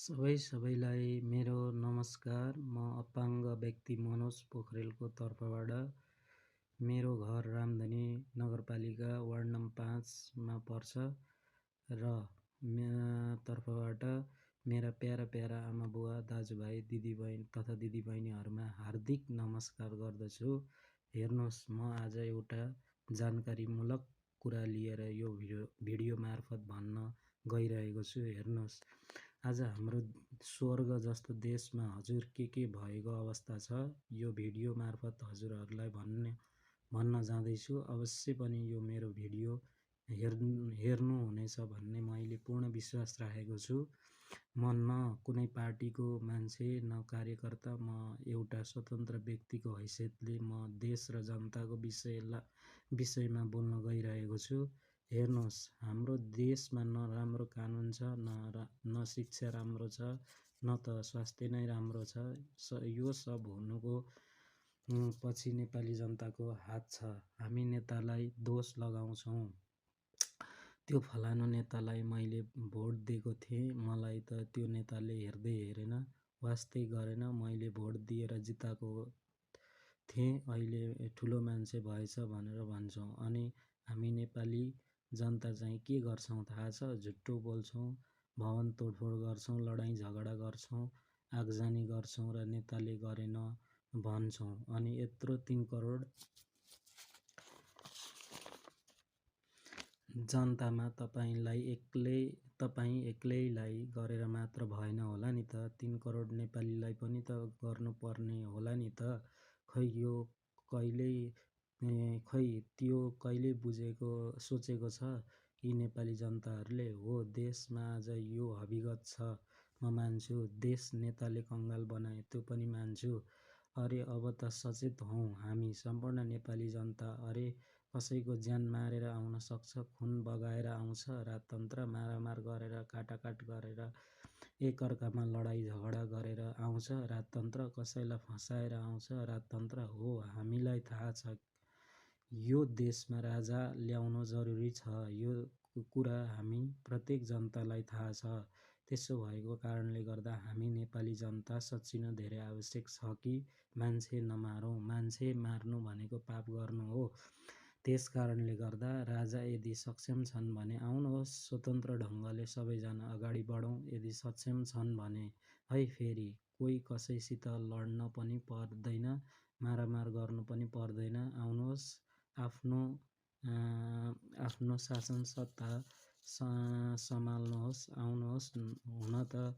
सबैलाई मेरो नमस्कार। म अपाङ्ग व्यक्ति मनोज पोखरेलको तर्फबाट मेरो घर रामधनी नगरपालिका वार्ड नम्बर 5 पर्छ र तर्फबाट मेरा प्यारा आमा बुवा दाजुभाइ दिदीबहिनी तथा दिदीबहिनीहरूमा हार्दिक नमस्कार गर्दछु। हेर्नुहोस्, म आज एउटा जानकारीमूलक कुरा लिएर यो भिडियो मार्फत भन्न गइरहेको छु। हेर्नुहोस्, आज हाम्रो स्वर्ग जस्तो देशमा हजुर के भएको अवस्था छ, यो भिडियो मार्फत हजुरहरूलाई भन्न जाँदैछु। अवश्य पनि यो मेरो भिडियो हेर्नुहुनेछ भन्ने मैले पूर्ण विश्वास राखेको छु। म न कुनै पार्टीको मान्छे न कार्यकर्ता, म एउटा स्वतन्त्र व्यक्तिको हैसियतले म देश र जनताको विषयमा बोल्न गइरहेको छु। हेर्नुहोस्, हाम्रो देशमा न राम्रो कानुन छ, न शिक्षा राम्रो छ, न त स्वास्थ्य नै राम्रो छ। यो सब हुनुको पछि नेपाली जनताको हात छ। हामी नेतालाई दोष लगाउँछौँ। त्यो फलानु नेतालाई मैले भोट दिएको थिएँ, मलाई त त्यो नेताले हेरेन, वास्तै गरेन, मैले भोट दिएर जिताएको थिएँ, अहिले ठुलो मान्छे भएछ भनेर भन्छौँ। अनि हामी नेपाली जनता चाहिँ के गर्छौँ थाहा छ? झुट्टो बोल्छौँ, भवन तोडफोड गर्छौँ, लडाइँ झगडा गर्छौँ, आगजनी गर्छौँ र नेताले गरेन भन्छौँ। अनि यत्रो 3 करोड जनतामा तपाईँ एक्लैलाई गरेर मात्र भएन होला नि त, 3 करोड नेपालीलाई पनि त गर्नुपर्ने होला नि त। त्यो कहिले बुझेको सोचेको छ यी नेपाली जनताहरूले? हो, देशमा आज यो हविगत छ, म मान्छु। देश नेताले कङ्गाल बनाए, त्यो पनि मान्छु। अरे अब त सचेत हौँ हामी सम्पूर्ण नेपाली जनता। अरे कसैको ज्यान मारेर आउन सक्छ, खुन बगाएर आउँछ, राजतन्त्र मारामार गरेर काटाकाट गरेर एकअर्कामा लडाइँ झगडा गरेर आउँछ राजतन्त्र, कसैलाई फसाएर आउँछ राजतन्त्र। हो, हामीलाई थाहा छ यो देशमा राजा ल्याउन जरुरी छ। यो कुरा हामी प्रत्येक जनतालाई थाहा छ। त्यसो भएको कारणले गर्दा हामी नेपाली जनता साँच्चै नै धेरै आवश्यक छ कि मान्छे नमारौँ। मान्छे मार्नु भनेको पाप गर्नु हो। त्यस कारणले गर्दा राजा यदि सक्षम छन् भने आउनुहोस्, स्वतन्त्र ढङ्गले सबैजना अगाडि बढौँ। यदि सक्षम छन् भने है, फेरि कोही कसैसित लड्न पनि पर्दैन, मारामार गर्नु पनि पर्दैन। आउनुहोस्, आफ्नो शासन सत्ता सम्हाल्नुहोस्। आउनुहोस्, हुन त